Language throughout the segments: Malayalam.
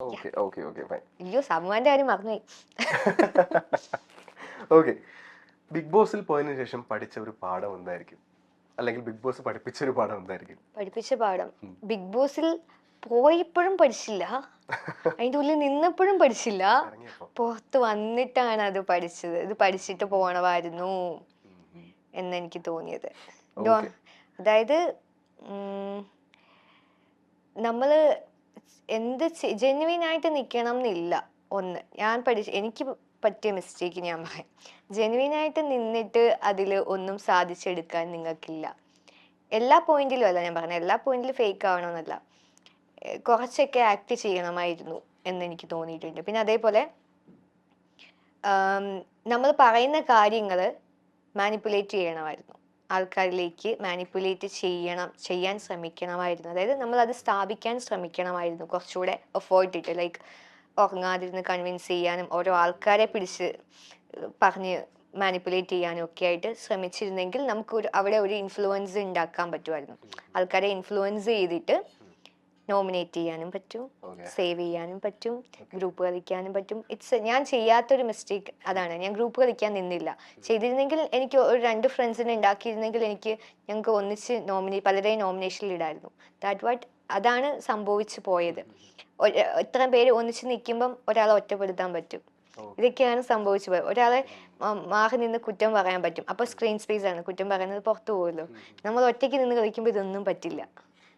Okay okay okay fine. അയ്യോ സമ്മാന്റെ കാര്യം മറന്നുപോയി. ഓക്കെ, ബിഗ് ബോസിൽ പോയതിനു ശേഷം പഠിച്ച ഒരു പാഠം എന്തായിരിക്കും, അല്ലെങ്കിൽ ബിഗ് ബോസ് പഠിപ്പിച്ച ഒരു പാഠം എന്തായിരിക്കും? പഠിപ്പിച്ച പാഠം ബിഗ് ബോസിൽ പോയപ്പോഴും പഠിച്ചില്ല, അതിന്റെ ഉള്ളിൽ നിന്നപ്പോഴും പഠിച്ചില്ല, പുറത്ത് വന്നിട്ടാണ് അത് പഠിച്ചത്. ഇത് പഠിച്ചിട്ട് പോണമായിരുന്നു എന്നെനിക്ക് തോന്നിയത്. അതായത് നമ്മള് എന്ത് ജെന്യുവിൻ ആയിട്ട് നിൽക്കണം എന്നില്ല. ഒന്ന് ഞാൻ എനിക്ക് പറ്റിയ മിസ്റ്റേക്ക് ഞാൻ പറയാം. ജെന്യുവിൻ ആയിട്ട് നിന്നിട്ട് അതിൽ ഒന്നും സാധിച്ചെടുക്കാൻ നിങ്ങൾക്കില്ല. എല്ലാ പോയിന്റിലും അല്ല ഞാൻ പറഞ്ഞത്, എല്ലാ പോയിന്റിലും ഫേക്ക് ആവണമെന്നല്ല, കുറച്ചൊക്കെ ആക്ട് ചെയ്യണമായിരുന്നു എന്നെനിക്ക് തോന്നിയിട്ടുണ്ട്. പിന്നെ അതേപോലെ നമ്മൾ പറയുന്ന കാര്യങ്ങൾ മാനിപ്പുലേറ്റ് ചെയ്യണമായിരുന്നു, ആൾക്കാരിലേക്ക് മാനിപ്പുലേറ്റ് ചെയ്യാൻ ശ്രമിക്കണമായിരുന്നു. അതായത് നമ്മൾ അത് സ്ഥാപിക്കാൻ ശ്രമിക്കണമായിരുന്നു, കുറച്ചുകൂടെ എഫേർട്ട് ഇട്ട്, ലൈക്ക് ഉറങ്ങാതിരുന്ന് കൺവിൻസ് ചെയ്യാനും ഓരോ ആൾക്കാരെ പിടിച്ച് പറഞ്ഞ് മാനിപ്പുലേറ്റ് ചെയ്യാനും ഒക്കെ ആയിട്ട് ശ്രമിച്ചിരുന്നെങ്കിൽ നമുക്ക് അവിടെ ഒരു ഇൻഫ്ലുവൻസ് ഉണ്ടാക്കാൻ പറ്റുമായിരുന്നു. ആൾക്കാരെ ഇൻഫ്ലുവൻസ് ചെയ്തിട്ട് നോമിനേറ്റ് ചെയ്യാനും പറ്റും, സേവ് ചെയ്യാനും പറ്റും, ഗ്രൂപ്പ് കളിക്കാനും പറ്റും. ഞാൻ ചെയ്യാത്തൊരു മിസ്റ്റേക്ക് അതാണ്, ഞാൻ ഗ്രൂപ്പ് കളിക്കാൻ നിന്നില്ല. ചെയ്തിരുന്നെങ്കിൽ എനിക്ക് ഒരു 2 ഫ്രണ്ട്സിനെ ഉണ്ടാക്കിയിരുന്നെങ്കിൽ ഞങ്ങൾക്ക് ഒന്നിച്ച് പലരെയും നോമിനേഷനിൽ ഇടായിരുന്നു. അതാണ് സംഭവിച്ചു പോയത്. ഇത്രയും പേര് ഒന്നിച്ച് നിൽക്കുമ്പം ഒരാളെ ഒറ്റപ്പെടുത്താൻ പറ്റും. ഇതൊക്കെയാണ് സംഭവിച്ചു പോയത്. ഒരാളെ മാറി നിന്ന് കുറ്റം പറയാൻ പറ്റും, അപ്പൊ സ്ക്രീൻ സ്പേസ് ആണ്, കുറ്റം പറയുന്നത് പുറത്തു പോകുമല്ലോ. നമ്മൾ ഒറ്റയ്ക്ക് നിന്ന് കളിക്കുമ്പോൾ ഇതൊന്നും പറ്റില്ല.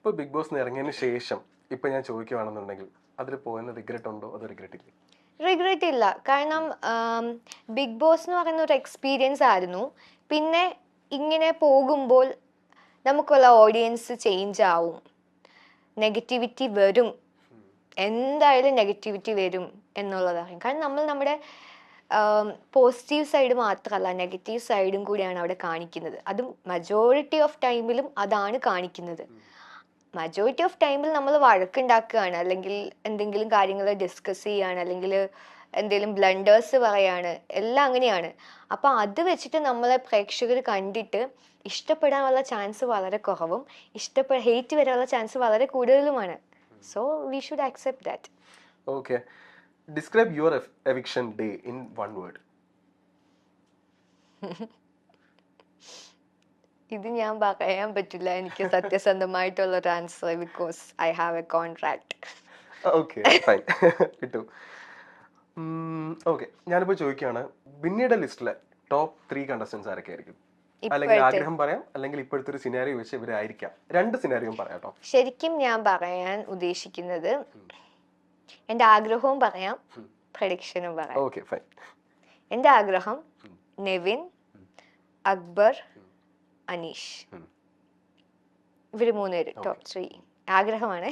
ഇപ്പൊ ബിഗ് ബോസ് ഇറങ്ങിയതിന് ശേഷം ഇപ്പൊ ഞാൻ ചോദിക്കുകയാണെന്നുണ്ടെങ്കിൽ അതിൽ പോയെന്ന് റിഗ്രറ്റ് ഉണ്ടോ അതോ റിഗ്രറ്റ് ഇല്ല? റിഗ്രറ്റ് ഇല്ല, കാരണം ബിഗ് ബോസ് എന്ന് പറയുന്ന ഒരു എക്സ്പീരിയൻസ് ആയിരുന്നു. പിന്നെ ഇങ്ങനെ പോകുമ്പോൾ നമുക്കുള്ള ഓഡിയൻസ് ചേഞ്ച് ആവും, നെഗറ്റിവിറ്റി വരും, എന്തായാലും നെഗറ്റിവിറ്റി വരും എന്നുള്ളതാണ്. കാരണം നമ്മൾ നമ്മുടെ പോസിറ്റീവ് സൈഡ് മാത്രമല്ല, നെഗറ്റീവ് സൈഡും കൂടിയാണ് അവിടെ കാണിക്കുന്നത്. അതും മജോറിറ്റി ഓഫ് ടൈമിലും അതാണ് കാണിക്കുന്നത്. മജോറിറ്റി ഓഫ് ടൈമിൽ നമ്മൾ വഴക്കുണ്ടാക്കുകയാണ്, അല്ലെങ്കിൽ എന്തെങ്കിലും കാര്യങ്ങൾ ഡിസ്കസ് ചെയ്യാണ്, അല്ലെങ്കിൽ എന്തെങ്കിലും ബ്ലണ്ടേഴ്സ് പറയാണ്, എല്ലാം അങ്ങനെയാണ്. അപ്പൊ അത് വെച്ചിട്ട് നമ്മളെ പ്രേക്ഷകർ കണ്ടിട്ട് ഇഷ്ടപ്പെടാനുള്ള ചാൻസ് വളരെ കുറവും, ഹെയ്റ്റ് വരാനുള്ള ചാൻസ് വളരെ കൂടുതലുമാണ്. So we should accept that. Okay, describe your eviction day in 1 word. ഇത് ഞാൻ പറയാൻ പറ്റില്ല, എനിക്ക് സത്യസന്ധമായിട്ടുള്ള ഒരു answer, because I have a contract. Okay fine, കിട്ടും. ഓക്കെ, ഞാനിപ്പോ ചോദിക്കുകയാണ്, പിന്നീട് ലിസ്റ്റിലെ ടോപ്പ് 3 കണ്ടസ്റ്റൻസ് ആരൊക്കെ ആയിരിക്കും? അല്ലെങ്കിൽ ആഗ്രഹം പറയാം, അല്ലെങ്കിൽ ഇപ്പോഴത്തെ ഒരു സിനാരിയോ വെച്ച് ഇവരായിരിക്കാം. 2 സിനാരിയോ പറയാട്ടോ. ശരിക്കും ഞാൻ പറയാൻ ഉദ്ദേശിക്കുന്നത്, എന്റെ ആഗ്രഹവും പറയാം, പ്രഡിക്ഷനും പറയാം. Okay fine. എന്റെ ആഗ്രഹം നെവിൻ, അക്ബർ, അനീഷ്, ഇവര് 3 പേര് ടോപ്പ് 3 ആഗ്രഹമാണ്,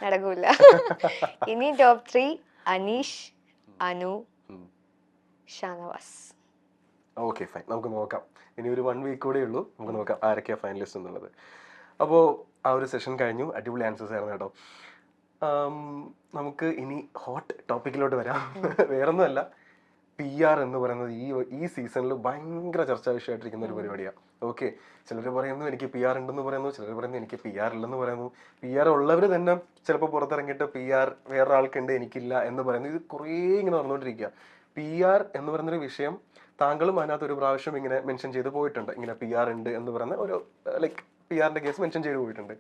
നടക്കൂല. ഇനി top 3 Aneesh, Anu, Shanavas. Okay fine, നമുക്ക് നോക്കാം. ഇനി ഒരു 1 വീക്ക് കൂടെ ഉള്ളൂ, നമുക്ക് നോക്കാം ആരൊക്കെയാ ഫൈനലിസ്റ്റ് എന്നുള്ളത്. അപ്പോൾ ആ ഒരു സെഷൻ കഴിഞ്ഞു, അടിപൊളി ആൻസേഴ്സ് ആയിരുന്നു കേട്ടോ. നമുക്ക് ഇനി ഹോട്ട് ടോപ്പിക്കിലോട്ട് വരാം. വേറൊന്നുമല്ല, PR എന്ന് പറയുന്നത് ഈ സീസണിൽ ഭയങ്കര ചർച്ചാ വിഷയമായിട്ടിരിക്കുന്ന ഒരു പരിപാടിയാണ്. ഓക്കെ, ചിലർ പറയുന്നു എനിക്ക് PR ഉണ്ടെന്ന് പറയുന്നു, ചിലർ പറയുന്നു എനിക്ക് PR ഇല്ലെന്ന് പറയുന്നു. PR ഉള്ളവർ തന്നെ ചിലപ്പോൾ പുറത്തിറങ്ങിയിട്ട് PR വേറൊരാൾക്കുണ്ട് എനിക്കില്ല എന്ന് പറയുന്നു. ഇത് കുറേ ഇങ്ങനെ നടന്നുകൊണ്ടിരിക്കുക. PR എന്ന് പറയുന്നൊരു വിഷയം താങ്കളും അതിനകത്ത് ഒരു പ്രാവശ്യം ഇങ്ങനെ മെൻഷൻ ചെയ്ത് പോയിട്ടുണ്ട്, ഇങ്ങനെ PR ഉണ്ട് എന്ന് പറയുന്ന ഒരു ലൈക്ക് PR കേസ് മെൻഷൻ ചെയ്ത് പോയിട്ടുണ്ട്.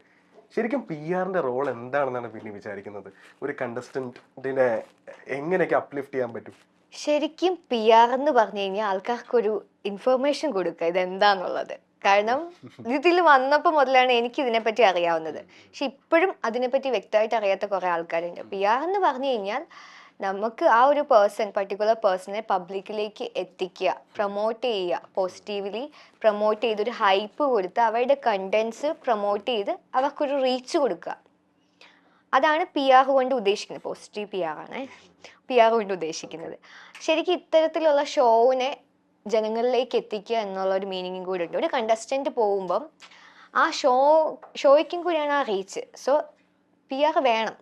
ശരിക്കും PR റോൾ എന്താണെന്നാണ് പിന്നെ വിചാരിക്കുന്നത്? ഒരു കണ്ടസ്റ്റന്റിനെ എങ്ങനെയൊക്കെ അപ്ലിഫ്റ്റ് ചെയ്യാൻ പറ്റും? ശരിക്കും PR എന്ന് പറഞ്ഞു കഴിഞ്ഞാൽ ആൾക്കാർക്കൊരു ഇൻഫർമേഷൻ കൊടുക്കുക ഇതെന്താന്നുള്ളത്. കാരണം ഇതിൽ വന്നപ്പോൾ മുതലാണ് എനിക്ക് ഇതിനെപ്പറ്റി അറിയാവുന്നത്. പക്ഷെ ഇപ്പോഴും അതിനെപ്പറ്റി വ്യക്തമായിട്ട് അറിയാത്ത കുറെ ആൾക്കാരുണ്ട്. PR എന്ന് പറഞ്ഞു കഴിഞ്ഞാൽ നമുക്ക് ആ ഒരു പർട്ടിക്കുലർ പേഴ്സണെ പബ്ലിക്കിലേക്ക് എത്തിക്കുക, പ്രൊമോട്ട് ചെയ്യുക, പോസിറ്റീവ്ലി പ്രൊമോട്ട് ചെയ്ത് ഒരു ഹൈപ്പ് കൊടുത്ത് അവരുടെ കണ്ടന്റ്സ് പ്രൊമോട്ട് ചെയ്ത് അവർക്കൊരു റീച്ച് കൊടുക്കുക. അതാണ് PR കൊണ്ട് ഉദ്ദേശിക്കുന്നത്. പോസിറ്റീവ് PR ആണ് PR കൊണ്ട് ഉദ്ദേശിക്കുന്നത്. ശരിക്കും ഇത്തരത്തിലുള്ള ഷോവിനെ ജനങ്ങളിലേക്ക് എത്തിക്കുക എന്നുള്ള ഒരു മീനിങ്ങും കൂടെ ഉണ്ട്. ഒരു കണ്ടസ്റ്റന്റ് പോകുമ്പം ആ ഷോയ്ക്കും കൂടിയാണ് ആ റീച്ച്. സോ PR വേണം.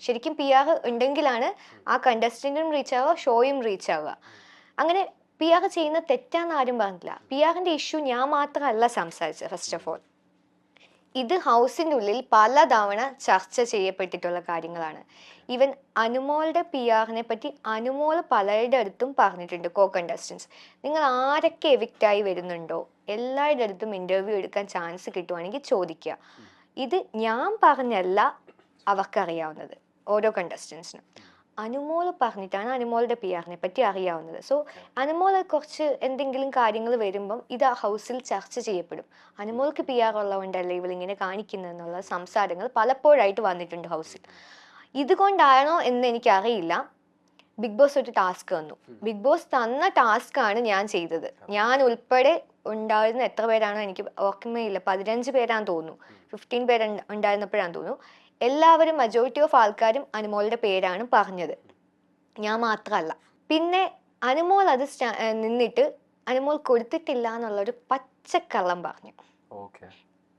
ശരിക്കും PR ഉണ്ടെങ്കിലാണ് ആ കണ്ടസ്റ്റന്റും റീച്ച് ആവുക, ഷോയും റീച്ച് ആവുക. അങ്ങനെ PR ചെയ്യുന്ന തെറ്റാന്ന് ആരും പറഞ്ഞില്ല. PR ഇഷ്യൂ ഞാൻ മാത്രമല്ല സംസാരിച്ചത്. ഫസ്റ്റ് ഓഫ് ഓൾ ഇത് ഹൗസിൻ്റെ ഉള്ളിൽ പലതവണ ചർച്ച ചെയ്യപ്പെട്ടിട്ടുള്ള കാര്യങ്ങളാണ്. ഈവൻ അനുമോളുടെ പി ആറിനെ പറ്റി അനുമോൾ പലരുടെ അടുത്തും പറഞ്ഞിട്ടുണ്ട്. കോ കണ്ടസ്റ്റൻസ്, നിങ്ങൾ ആരൊക്കെ എവിക്റ്റായി വരുന്നുണ്ടോ എല്ലാവരുടെ അടുത്തും ഇൻ്റർവ്യൂ എടുക്കാൻ ചാൻസ് കിട്ടുവാണെങ്കിൽ ചോദിക്കുക. ഇത് ഞാൻ പറഞ്ഞല്ല അവർക്കറിയാവുന്നത്, ഓരോ കണ്ടസ്റ്റൻസിനും. അനുമോൾ പറഞ്ഞിട്ടാണ് അനുമോളുടെ പി ആറിനെ പറ്റി അറിയാവുന്നത്. സോ അനുമോളെ കുറച്ച് എന്തെങ്കിലും കാര്യങ്ങൾ വരുമ്പം ഇത് ആ ഹൗസിൽ ചർച്ച ചെയ്യപ്പെടും. അനുമോൾക്ക് പി ആർ ഉള്ളതുകൊണ്ടല്ലേ ഇവളിങ്ങനെ കാണിക്കുന്നതെന്നുള്ള സംസാരങ്ങൾ പലപ്പോഴായിട്ട് വന്നിട്ടുണ്ട് ഹൗസിൽ. ഇതുകൊണ്ടാണോ എന്ന് എനിക്കറിയില്ല. ബിഗ് ബോസ് ഒരു ടാസ്ക് തന്നു. ബിഗ് ബോസ് തന്ന ടാസ്ക് ആണ് ഞാൻ ചെയ്തത്. ഞാൻ ഉൾപ്പെടെ ഉണ്ടായിരുന്ന എത്ര പേരാണോ എനിക്ക് ഓർമ്മയില്ല, 15 പേരാന്ന് തോന്നുന്നു, 15 പേര് ഉണ്ടായിരുന്നപ്പോഴാന്ന് തോന്നുന്നു. എല്ലാവരും മെജോറിറ്റി ഓഫ് ആൾക്കാരും അനുമോളുടെ പേരാണ് പറഞ്ഞത്, ഞാൻ മാത്രമല്ല. പിന്നെ അനുമോൾ അത് നിന്നിട്ട് അനുമോൾ കൊടുത്തിട്ടില്ല എന്നുള്ളൊരു പച്ചക്കള്ളം പറഞ്ഞു.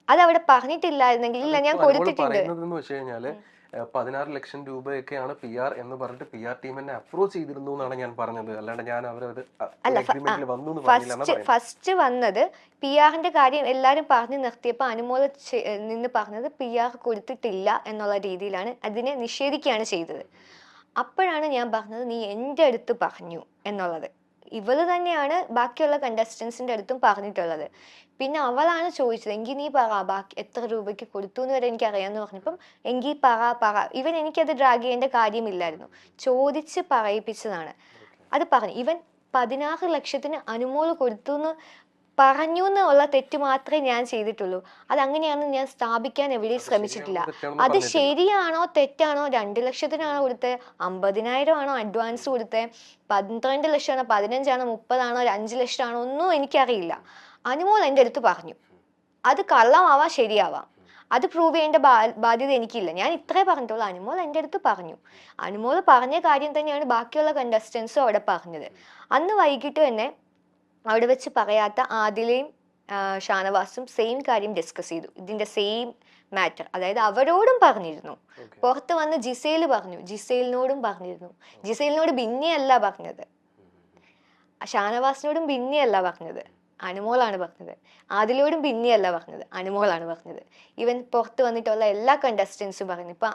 അതവിടെ പറഞ്ഞിട്ടില്ലായിരുന്നെങ്കിൽ ഇല്ല ഞാൻ കൊടുത്തിട്ടുണ്ട്. 16 ലക്ഷം രൂപയൊക്കെയാണ് പി ആർ എന്ന് പറഞ്ഞിട്ട് പി ആർ ടീം എന്നെ അപ്രോച്ച് ചെയ്തിരുന്നു എന്നാണ് ഞാൻ പറഞ്ഞത്. അല്ലാണ്ട് ഞാൻ ഫസ്റ്റ് വന്നത് പി ആറിന്റെ കാര്യം എല്ലാരും പറഞ്ഞു നിർത്തിയപ്പോൾ അനുമോൾ നിന്ന് പറഞ്ഞത് പി ആർ കൊടുത്തിട്ടില്ല എന്നുള്ള രീതിയിലാണ് അതിനെ നിഷേധിക്കുകയാണ് ചെയ്തത്. അപ്പോഴാണ് ഞാൻ പറഞ്ഞത് നീ എൻ്റെ അടുത്ത് പറഞ്ഞു എന്നുള്ളത്. ഇവള് തന്നെയാണ് ബാക്കിയുള്ള കണ്ടസ്റ്റൻസിന്റെ അടുത്തും പറഞ്ഞിട്ടുള്ളത്. പിന്നെ അവളാണ് ചോദിച്ചത് എങ്കിൽ നീ പറ ബാക്കി എത്ര രൂപയ്ക്ക് കൊടുത്തു എന്ന് വരെ എനിക്ക് അറിയാമെന്ന് പറഞ്ഞപ്പം എങ്കിൽ പറ. ഇവൻ എനിക്കത് ഡ്രാഗ് ചെയ്യേണ്ട കാര്യമില്ലായിരുന്നു, ചോദിച്ച് പറയിപ്പിച്ചതാണ്. അത് പറഞ്ഞു. ഇവൻ 16 ലക്ഷത്തിന് അനുമോൾ കൊടുത്തു എന്ന് പറഞ്ഞു എന്നുള്ള തെറ്റ് മാത്രമേ ഞാൻ ചെയ്തിട്ടുള്ളൂ. അതങ്ങനെയാണെന്ന് ഞാൻ സ്ഥാപിക്കാൻ എവിടെയും ശ്രമിച്ചിട്ടില്ല. അത് ശരിയാണോ തെറ്റാണോ, 2 ലക്ഷത്തിനാണോ കൊടുത്തത്, 50,000 ആണോ അഡ്വാൻസ് കൊടുത്തത്, 12 ലക്ഷമാണോ 15 ആണോ 30 ആണോ 5 ലക്ഷമാണോ ഒന്നും എനിക്കറിയില്ല. അനുമോൾ എൻ്റെ അടുത്ത് പറഞ്ഞു. അത് കള്ളമാവാം ശരിയാവാം, അത് പ്രൂവ് ചെയ്യേണ്ട ബാധ്യത എനിക്കില്ല. ഞാൻ ഇത്രേ പറഞ്ഞിട്ടുള്ളൂ, അനുമോൾ എൻ്റെ അടുത്ത് പറഞ്ഞു. അനുമോൾ പറഞ്ഞ കാര്യം തന്നെയാണ് ബാക്കിയുള്ള കണ്ടസ്റ്റൻസും അവിടെ പറഞ്ഞത്. അന്ന് വൈകിട്ട് തന്നെ അവിടെ വെച്ച് പറയാത്ത ആദിലയും ഷാനവാസും സെയിം കാര്യം ഡിസ്കസ് ചെയ്തു, ഇതിന്റെ സെയിം മാറ്റർ. അതായത് അവരോടും പറഞ്ഞിരുന്നു, പുറത്ത് വന്ന് ജിസേൽ പറഞ്ഞു, ജിസേലിനോടും പറഞ്ഞിരുന്നു. ജിസേലിനോട് ബിന്നിയല്ല പറഞ്ഞത്, ഷാനവാസിനോടും ബിന്നിയല്ല പറഞ്ഞത്, അനുമോളാണ് പറഞ്ഞത്. ആദിലോടും ബിന്നിയല്ല പറഞ്ഞത്, അനുമോളാണ് പറഞ്ഞത്. ഇവൻ പുറത്ത് വന്നിട്ടുള്ള എല്ലാ കണ്ടസ്റ്റൻസും പറഞ്ഞു. ഇപ്പൊ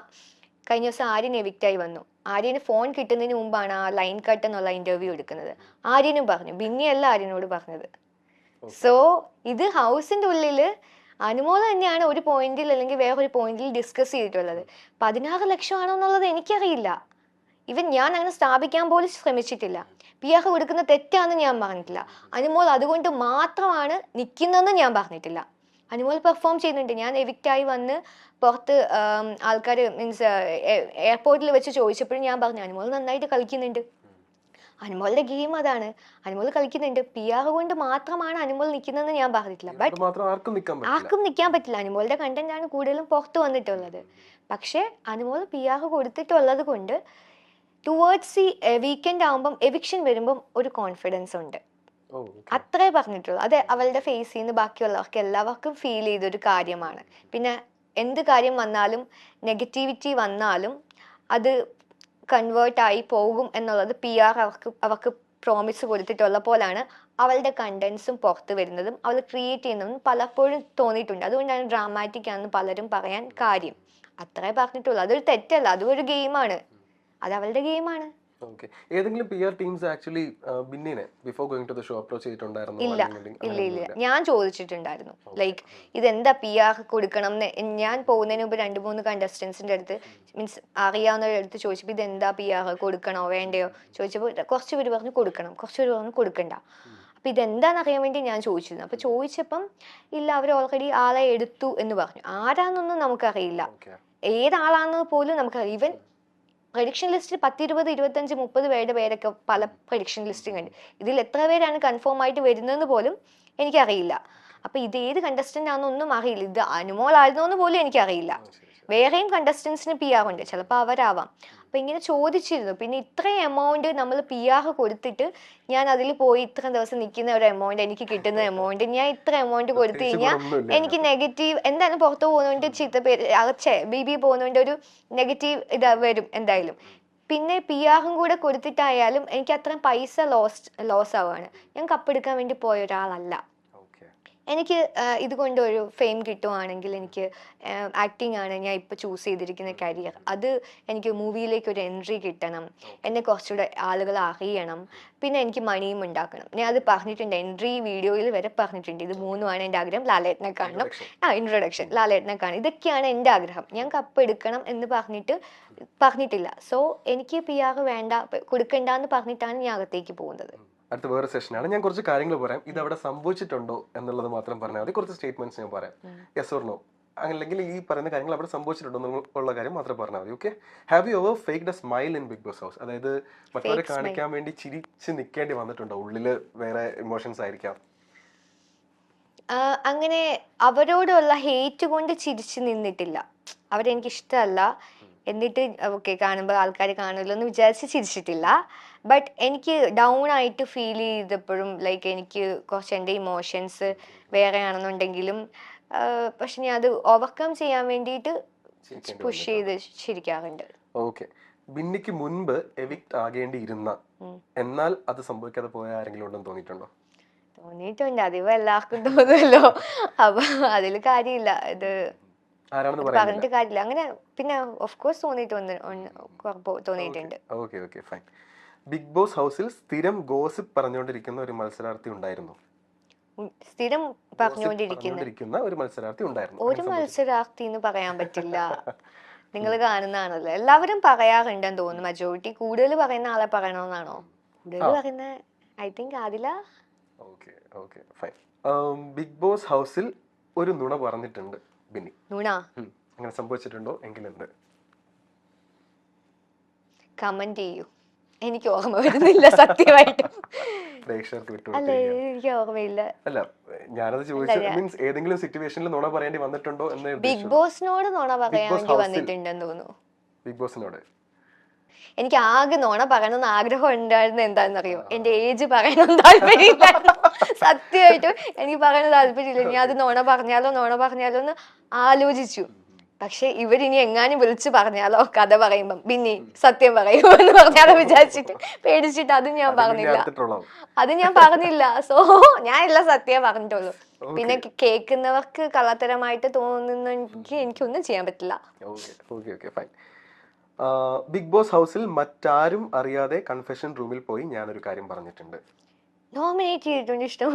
കഴിഞ്ഞ ദിവസം ആര്യൻ എവിക്റ്റായി വന്നു. ആര്യന് ഫോൺ കിട്ടുന്നതിന് മുമ്പാണ് ആ ലൈൻ കട്ട് എന്നുള്ള ഇന്റർവ്യൂ എടുക്കുന്നത്. ആര്യനും പറഞ്ഞു, ബിന്നിയല്ല ആര്യനോട് പറഞ്ഞത്. സോ ഇത് ഹൗസിന്റെ ഉള്ളില് അനുമോൾ തന്നെയാണ് ഒരു പോയിന്റിൽ അല്ലെങ്കിൽ വേറൊരു പോയിന്റിൽ ഡിസ്കസ് ചെയ്തിട്ടുള്ളത്. 16 ലക്ഷമാണോ എന്നുള്ളത് എനിക്കറിയില്ല. ഇവൻ ഞാൻ അങ്ങനെ സ്ഥാപിക്കാൻ പോലും ശ്രമിച്ചിട്ടില്ല. പി ആർ കൊടുക്കുന്ന തെറ്റാന്ന് ഞാൻ പറഞ്ഞിട്ടില്ല. അനുമോൾ അതുകൊണ്ട് മാത്രമാണ് നിൽക്കുന്നതെന്ന് ഞാൻ പറഞ്ഞിട്ടില്ല. അനുമോൾ പെർഫോം ചെയ്യുന്നുണ്ട്. ഞാൻ എവിക്റ്റായി വന്ന് പുറത്ത് ആൾക്കാർ മീൻസ് എയർപോർട്ടിൽ വെച്ച് ചോദിച്ചപ്പോഴും ഞാൻ പറഞ്ഞു അനുമോൾ നന്നായിട്ട് കളിക്കുന്നുണ്ട്, അനുമോളുടെ ഗെയിം അതാണ്, അനുമോൾ കളിക്കുന്നുണ്ട്. പി ആർ കൊണ്ട് മാത്രമാണ് അനുമോൾ നിൽക്കുന്നതെന്ന് ഞാൻ പറഞ്ഞിട്ടില്ല. ബട്ട് ആർക്കും നിൽക്കാൻ പറ്റില്ല. അനുമോളുടെ കണ്ടന്റ് ആണ് കൂടുതലും പുറത്ത് വന്നിട്ടുള്ളത്. പക്ഷെ അനുമോൾ പി ആർ കൊടുത്തിട്ടുള്ളത് കൊണ്ട് ടുവേർഡ്സ് ഈ വീക്കെൻഡ് ആകുമ്പം എവിക്ഷൻ വരുമ്പം ഒരു കോൺഫിഡൻസ് ഉണ്ട്, അത്രേ പറഞ്ഞിട്ടുള്ളൂ. അത് അവളുടെ ഫേസിൽ നിന്ന് ബാക്കിയുള്ളവർക്ക് എല്ലാവർക്കും ഫീൽ ചെയ്തൊരു കാര്യമാണ്. പിന്നെ എന്ത് കാര്യം വന്നാലും നെഗറ്റിവിറ്റി വന്നാലും അത് കൺവേർട്ടായി പോകും എന്നുള്ളത് പി ആർ അവർക്ക് പ്രോമിസ് കൊടുത്തിട്ടുള്ള പോലാണ് അവളുടെ കണ്ടന്റ്സും പുറത്ത് വരുന്നതും അവൾ ക്രിയേറ്റ് ചെയ്യുന്നതും പലപ്പോഴും തോന്നിയിട്ടുണ്ട്. അതുകൊണ്ടാണ് ഡ്രാമാറ്റിക് ആണെന്ന് പലരും പറയാൻ കാര്യം. അത്രേ പറഞ്ഞിട്ടുള്ളൂ. അതൊരു തെറ്റല്ല, അതും ഒരു ഗെയിമാണ്, അത് അവളുടെ ഗെയിമാണ്. ഏതെങ്കിലും PR ടീംസ് ആക്ച്വലി ബിന്നിനെ before going to the show approach ചെയ്തിട്ടുണ്ടായിരുന്നു? ഇല്ല ഞാൻ ചോദിച്ചിട്ടുണ്ടായിരുന്നു, ലൈക്ക് ഇതെന്താ PR കൊടുക്കണം എന്ന്. ഞാൻ പോകുന്നതിന് മുമ്പ് 2-3 കണ്ടസ്റ്റൻസിന്റെ അടുത്ത് മീൻസ് അറിയാവുന്നവരുടെ അടുത്ത് ചോദിച്ചപ്പോൾ ഇതെന്താ PR കൊടുക്കണോ വേണ്ടയോ ചോദിച്ചപ്പോൾ കുറച്ച് പേര് പറഞ്ഞു കൊടുക്കണം, കുറച്ച് പേര് പറഞ്ഞു കൊടുക്കണ്ട. അപ്പൊ ഇതെന്താന്ന് അറിയാൻ വേണ്ടി ഞാൻ ചോദിച്ചിരുന്നു. അപ്പൊ ചോദിച്ചപ്പം ഇല്ല അവർ ഓൾറെഡി ആളെ എടുത്തു എന്ന് പറഞ്ഞു. ആരാന്നൊന്നും നമുക്കറിയില്ല, ഏതാളാന്ന് പോലും നമുക്കറിയാം. ഈവൻ പ്രഡിക്ഷൻ ലിസ്റ്റിൽ 10, 20, 25, 30 പേരുടെ പേരൊക്കെ പല പ്രഡിക്ഷൻ ലിസ്റ്റും കണ്ടു. ഇതിൽ എത്ര പേരാണ് കൺഫേം ആയിട്ട് വരുന്നതെന്ന് പോലും എനിക്കറിയില്ല. അപ്പൊ ഇത് ഏത് കണ്ടസ്റ്റന്റ് ആണെന്നൊന്നും അറിയില്ല. ഇത് അനുമോൾ ആയിരുന്നോന്ന് പോലും എനിക്കറിയില്ല. വേറെയും കണ്ടസ്റ്റൻസിന് PR ഉണ്ട്, ചിലപ്പോൾ അവരാവാം. അപ്പൊ ഇങ്ങനെ ചോദിച്ചിരുന്നു. പിന്നെ ഇത്രയും എമൗണ്ട് നമ്മൾ PR കൊടുത്തിട്ട് ഞാൻ അതിൽ പോയി ഇത്ര ദിവസം നിൽക്കുന്ന ഒരു എമൗണ്ട്, എനിക്ക് കിട്ടുന്ന എമൗണ്ട്, ഞാൻ ഇത്ര എമൗണ്ട് കൊടുത്തു കഴിഞ്ഞാൽ എനിക്ക് നെഗറ്റീവ് എന്തായാലും പുറത്ത് പോകുന്നതുകൊണ്ട് ചീത്ത പേര് BB പോകുന്നതുകൊണ്ട് ഒരു നെഗറ്റീവ് ഇത് വരും എന്തായാലും. പിന്നെ PR കൂടെ കൊടുത്തിട്ടായാലും എനിക്ക് അത്രയും പൈസ ലോസ് ആവുകയാണ്. ഞാൻ കപ്പെടുക്കാൻ വേണ്ടി പോയ ഒരാളല്ല. എനിക്ക് ഇതുകൊണ്ട് ഒരു ഫെയിം കിട്ടുവാണെങ്കിൽ എനിക്ക് ആക്ടിങ് ആണ് ഞാൻ ഇപ്പോൾ ചൂസ് ചെയ്തിരിക്കുന്ന കരിയർ. അത് എനിക്ക് മൂവിയിലേക്ക് ഒരു എൻട്രി കിട്ടണം, എന്നെ കുറച്ചുകൂടെ ആളുകൾ അറിയണം, പിന്നെ എനിക്ക് മണിയും ഉണ്ടാക്കണം. ഞാൻ അത് പറഞ്ഞിട്ടുണ്ട്, എൻട്രി വീഡിയോയിൽ വരെ പറഞ്ഞിട്ടുണ്ട്. ഇത് മൂന്നുമാണ് എൻ്റെ ആഗ്രഹം. ലാലേട്ടനെ കാണണം, ഇൻട്രൊഡക്ഷൻ ലാലേട്ടനെ കാണണം, ഇതൊക്കെയാണ് എൻ്റെ ആഗ്രഹം. ഞാൻ കപ്പ് എടുക്കണം എന്ന് പറഞ്ഞിട്ടില്ല. സോ എനിക്ക് PR വേണ്ട, കൊടുക്കണ്ടെന്ന് പറഞ്ഞിട്ടാണ് ഞാൻ അകത്തേക്ക് പോകുന്നത്. അടുത്ത വേറെ സെഷനാണ്. ഞാൻ കുറച്ച് കാര്യങ്ങൾ പറയാം. ഇത് അവിടെ സംഭവിച്ചിട്ടുണ്ടോ എന്നുള്ളത് മാത്രം പറഞ്ഞാൽ മതി. കുറച്ച് സ്റ്റേറ്റ്മെന്റ്സ് ഞാൻ പറയാം. യെസ് ഓർ നോ, അല്ലെങ്കിൽ ഈ പറയുന്ന കാര്യങ്ങൾ അവിടെ സംഭവിച്ചിട്ടുണ്ടോ എന്നുള്ള കാര്യം മാത്രം പറഞ്ഞാൽ മതി. Okay. Have you ever faked a smile in Bigg Boss house? അതായത് മറ്റവരെ കാണിക്കാൻ വേണ്ടി ചിരിച്ച് നിൽക്കേണ്ടി വന്നിട്ടുണ്ടോ? ഉള്ളില് വേറെ ഇമോഷൻസ് ആയിരിക്കാം. അങ്ങനെ അവരോടുള്ള ഹേറ്റ് കൊണ്ട് ചിരിച്ചു നിന്നിട്ടില്ല. അവരെനിക്ക് ഇഷ്ടമല്ല എന്നിട്ട് ഓക്കെ കാണുമ്പോൾ ആൾക്കാർ കാണുമല്ലോ എന്ന് വിചാരിച്ച് ചിരിച്ചിട്ടില്ല. ബട്ട് എനിക്ക് ഡൗൺ ആയിട്ട് ഫീൽ ചെയ്തപ്പോഴും ലൈക്ക് എനിക്ക് കുറച്ച് എൻ്റെ ഇമോഷൻസ് വേറെ ആണെന്നുണ്ടെങ്കിലും പക്ഷെ ഞാൻ അത് ഓവർകം ചെയ്യാൻ വേണ്ടിയിട്ട് പുഷ് ചെയ്ത് ചിരിക്കാറുണ്ട്. ഓക്കെ. ബിന്നിക്ക് മുൻപ് എവിക്ട് ആകേണ്ടിയിരുന്ന എന്നാൽ അത് സംഭവിക്കാതെ പോയ ആരെങ്കിലും ഉണ്ടെന്ന് തോന്നിയിട്ടുണ്ടോ? തോന്നിയിട്ടുണ്ട്. അതിപ്പോ എല്ലാവർക്കും തോന്നുമല്ലോ. അപ്പൊ അതില് കാര്യമില്ല, ഇത് പറഞ്ഞിട്ട് കാര്യമില്ല. അങ്ങനെ പിന്നെ ഓഫ് കോഴ്സ് തോന്നിയിട്ടുണ്ട്. Okay okay fine. Bigg Boss ഹൗസിൽ സ്ഥിരം ഗോസിപ്പ് പറഞ്ഞുകൊണ്ടിരിക്കുന്ന ഒരു മത്സരാർത്ഥി ഉണ്ടായിരുന്നു. സ്ഥിരം പറഞ്ഞുകൊണ്ടിരിക്കുന്ന ഒരു മത്സരാർത്ഥി ഉണ്ടായിരുന്നു. ഒരു മത്സരാർത്ഥി എന്ന് പറയാൻ പറ്റില്ല. നിങ്ങൾ കാണുന്നതാണല്ലോ, എല്ലാവരും പറയാറുണ്ടെന്ന് തോന്നുന്നു. മജോറിറ്റി കൂടുതൽ പറയുന്ന ആളെ പറയണമെന്നാണോ? കൂടുതൽ പറയുന്ന I think Adila. Okay okay fine. Bigg Boss ഹൗസിൽ ഒരു നുണ പറഞ്ഞിട്ടുണ്ട് ബിന്നി. നുണ അങ്ങനെ സംഭവിച്ചിട്ടുണ്ടോ? എങ്കിലുണ്ട്. കമന്റ് ചെയ്യൂ. എനിക്ക് ഓർമ്മ വരുന്നില്ല സത്യമായിട്ടും. പ്രേക്ഷകർക്ക് വിട്ടു. അല്ല എനിക്ക് ഓർമ്മയില്ല. അല്ല ഞാനത് ചോദിച്ചത് മീൻസ് ഏതെങ്കിലും സിറ്റുവേഷനിൽ നുണ പറയേണ്ടി വന്നിട്ടുണ്ടോ എന്ന്. ബിഗ് ബോസിനോട് നുണ പറയാണ്ടി വന്നിട്ടുണ്ടെന്ന് തോന്നുന്നു. ബിഗ് ബോസിനോട് എനിക്ക് ആകെ നുണ പറയണമെന്ന് ആഗ്രഹം ഉണ്ടായിരുന്നത് എന്താണെന്നറിയോ? എന്റെ ഏജ് പറയണമെന്ന് താല്പര്യമില്ല. സത്യമായിട്ടും എനിക്ക് പറയാൻ താല്പര്യമില്ല. ഞാൻ അത് നുണ പറഞ്ഞാലോ എന്ന് ആലോചിച്ചു. പക്ഷെ ഇവരിനി എങ്ങാനും വിളിച്ചു പറഞ്ഞാലോ കഥ പറയുമ്പം പിന്നെ സത്യം പറയുമോ എന്ന് പറഞ്ഞാലോ വിചാരിച്ചിട്ട് പേടിച്ചിട്ട് അത് ഞാൻ പറഞ്ഞില്ല. സോ ഞാൻ എല്ലാം സത്യം പറഞ്ഞിട്ടുള്ളൂ. പിന്നെ കേൾക്കുന്നവർക്ക് കള്ളത്തരമായിട്ട് തോന്നുന്നെങ്കിൽ എനിക്കൊന്നും ചെയ്യാൻ പറ്റില്ല. ബിഗ് ബോസ് ഹൗസിൽ മറ്റാരും അറിയാതെ കൺഫെഷൻ റൂമിൽ പോയി ഞാനൊരു കാര്യം പറഞ്ഞിട്ടുണ്ട്. നോമിനേറ്റ് ചെയ്തിട്ടുണ്ട് ഇഷ്ടം.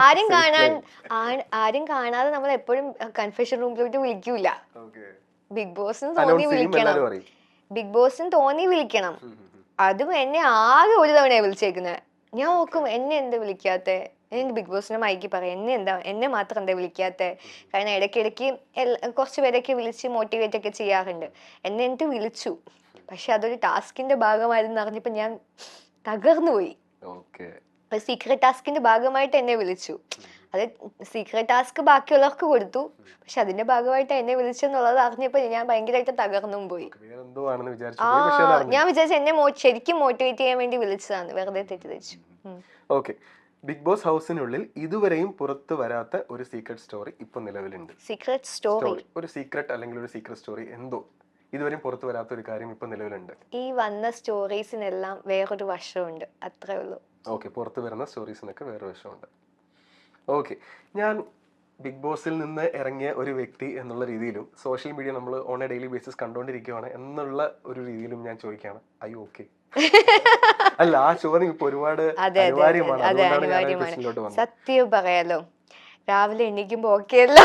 ആരും കാണാതെ നമ്മൾ എപ്പോഴും കൺഫെഷൻ റൂമിലോട്ട് വിളിക്കൂല. ബിഗ് ബോസിന് തോന്നി വിളിക്കണം. അതും എന്നെ ആകെ ഒരു തവണയാണ് വിളിച്ചേക്കുന്നത്. ഞാൻ നോക്കും എന്നെ എന്താ വിളിക്കാത്തെ, എന്നെ ബിഗ് ബോസിന്റെ മൈക്ക് പറയാം എന്നെ മാത്രം എന്താ വിളിക്കാത്തെ. കാരണം ഇടയ്ക്കിടയ്ക്ക് കുറച്ച് പേരൊക്കെ വിളിച്ച് മോട്ടിവേറ്റ് ഒക്കെ ചെയ്യാറുണ്ട്. എന്നിട്ട് വിളിച്ചു. പക്ഷെ അതൊരു ടാസ്കിന്റെ ഭാഗമായിരുന്നു അറിഞ്ഞപ്പോ ഞാൻ തകർന്നു പോയി. സീക്രട്ട് ടാസ്കിന്റെ ഭാഗമായിട്ട് എന്നെ വിളിച്ചു. അത് സീക്രട്ട് ടാസ്ക് ബാക്കിയുള്ളവർക്ക് കൊടുത്തു. പക്ഷെ അതിന്റെ ഭാഗമായിട്ട് എന്നെ വിളിച്ചെന്നുള്ളത് അറിഞ്ഞപ്പോ ഞാൻ ഭയങ്കരമായിട്ട് തകർന്നും പോയി. ഞാൻ വിചാരിച്ചു എന്നെ ശരിക്കും മോട്ടിവേറ്റ് ചെയ്യാൻ വേണ്ടി വിളിച്ചതാണ്, വെറുതെ തെറ്റിദ്ധരിച്ചു. ഓക്കെ. ബിഗ് ബോസ് ഹൗസിനുള്ളിൽ ഇതുവരെയും പുറത്തു വരാത്ത ഒരു സീക്രട്ട് സ്റ്റോറി ഇപ്പൊ നിലവിലുണ്ട്. സീക്രട്ട് സ്റ്റോറി, ഒരു സീക്രട്ട് അല്ലെങ്കിൽ ഒരു സീക്രട്ട് സ്റ്റോറി എന്തോ ഇതുവരെയും പുറത്തു വരാത്ത ഒരു കാര്യം ഇപ്പൊ നിലവിലുണ്ട്. ഈ വന്ന സ്റ്റോറീസിനെല്ലാം വേറൊരു വശമുണ്ട്, അത്രേ ഉള്ളൂ. ഓക്കെ. പുറത്തു വരുന്ന സ്റ്റോറീസിനൊക്കെ വേറെ വശമുണ്ട്. ഓക്കെ. ഞാൻ ബിഗ് ബോസിൽ നിന്ന് ഇറങ്ങിയ ഒരു വ്യക്തി എന്നുള്ള രീതിയിലും സോഷ്യൽ മീഡിയ നമ്മൾ ഓൺ എ ഡെയിലി ബേസിസ് കണ്ടുകൊണ്ടിരിക്കുകയാണ് എന്നുള്ള ഒരു രീതിയിലും ഞാൻ ചോദിക്കുകയാണ്, ഐ ഓക്കെ? അല്ല, ആ ചോദ്യം ഇപ്പൊ ഒരുപാട് അനിവാര്യമാണ്. സത്യം പറയാലോ, രാവിലെ എണീക്കുമ്പോ ഓക്കെയല്ലോ.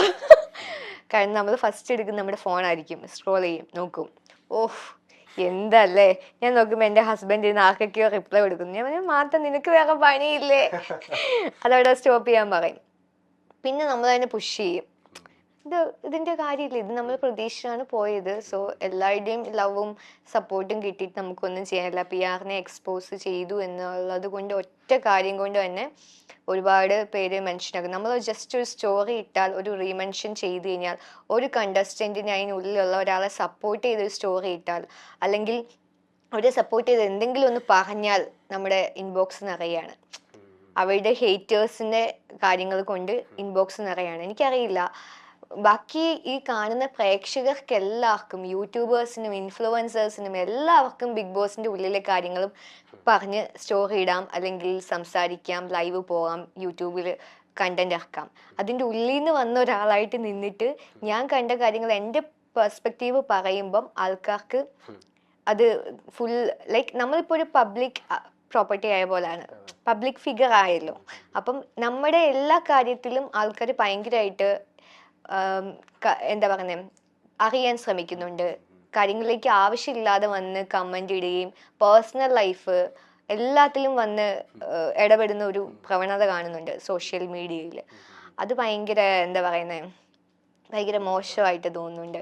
കാരണം നമ്മൾ ഫസ്റ്റ് എടുക്കുന്ന നമ്മുടെ ഫോണായിരിക്കും, സ്ക്രോൾ ചെയ്യും, നോക്കും. ഓഹ് എന്തല്ലേ, ഞാൻ നോക്കുമ്പോ എന്റെ ഹസ്ബൻഡ് ആർക്കൊക്കെയോ റിപ്ലൈ കൊടുക്കുന്നു. ഞാൻ മാത്രം നിനക്ക് വേറെ പണിയില്ലേ, അതവിടെ സ്റ്റോപ്പ് ചെയ്യാൻ പറയും. പിന്നെ നമ്മൾ അതിനെ പുഷ് ചെയ്യും. ഇതിന്റെ കാര്യമില്ല, ഇത് നമ്മൾ പ്രതീക്ഷിച്ചാണ് പോയത്. സോ എല്ലാവരുടെയും ലവും സപ്പോർട്ടും കിട്ടിയിട്ട് നമുക്കൊന്നും ചെയ്യാനില്ല. PR-നെ എക്സ്പോസ് ചെയ്തു എന്നുള്ളത് കൊണ്ട് ഒറ്റ കാര്യം കൊണ്ട് തന്നെ ഒരുപാട് പേര് മെൻഷൻ ആക്കും. നമ്മൾ ജസ്റ്റ് ഒരു സ്റ്റോറി ഇട്ടാൽ, ഒരു റീമെൻഷൻ ചെയ്ത് കഴിഞ്ഞാൽ, ഒരു കണ്ടസ്റ്റന്റിന് അതിനുള്ളിലുള്ള ഒരാളെ സപ്പോർട്ട് ചെയ്തൊരു സ്റ്റോറി ഇട്ടാൽ, അല്ലെങ്കിൽ അവരെ സപ്പോർട്ട് ചെയ്ത് എന്തെങ്കിലും ഒന്ന് പറഞ്ഞാൽ നമ്മുടെ ഇൻബോക്സ് നിറയാണ്. അവരുടെ ഹേറ്റേഴ്സിന്റെ കാര്യങ്ങൾ കൊണ്ട് ഇൻബോക്സ് നിറയാണ്. എനിക്കറിയില്ല, ബാക്കി ഈ കാണുന്ന പ്രേക്ഷകർക്ക് എല്ലാവർക്കും, യൂട്യൂബേഴ്സിനും ഇൻഫ്ലുവൻസേഴ്സിനും എല്ലാവർക്കും ബിഗ് ബോസിന്റെ ഉള്ളിലെ കാര്യങ്ങളും പറഞ്ഞ് സ്റ്റോറി ഇടാം, അല്ലെങ്കിൽ സംസാരിക്കാം, ലൈവ് പോകാം, യൂട്യൂബിൽ കണ്ടന്റ് ഇറക്കാം. അതിൻ്റെ ഉള്ളിൽ നിന്ന് വന്ന ഒരാളായിട്ട് നിന്നിട്ട് ഞാൻ കണ്ട കാര്യങ്ങൾ എൻ്റെ പെർസ്പെക്റ്റീവ് പറയുമ്പം ആൾക്കാർക്ക് അത് ഫുൾ ലൈക്ക് നമ്മളിപ്പോൾ ഒരു പബ്ലിക് പ്രോപ്പർട്ടി ആയ പോലെയാണ്, പബ്ലിക് ഫിഗർ ആയല്ലോ. അപ്പം നമ്മുടെ എല്ലാ കാര്യത്തിലും ആൾക്കാർ ഭയങ്കരമായിട്ട് എന്താ പറയുന്നത് അറിയാൻ ശ്രമിക്കുന്നുണ്ട്. കാര്യങ്ങളിലേക്ക് ആവശ്യമില്ലാതെ വന്ന് കമൻ്റ് ഇടുകയും പേഴ്സണൽ ലൈഫ് എല്ലാത്തിലും വന്ന് ഇടപെടുന്ന ഒരു പ്രവണത കാണുന്നുണ്ട് സോഷ്യൽ മീഡിയയിൽ. അത് ഭയങ്കര എന്താ പറയുന്നത് ഭയങ്കര മോശമായിട്ട് തോന്നുന്നുണ്ട്.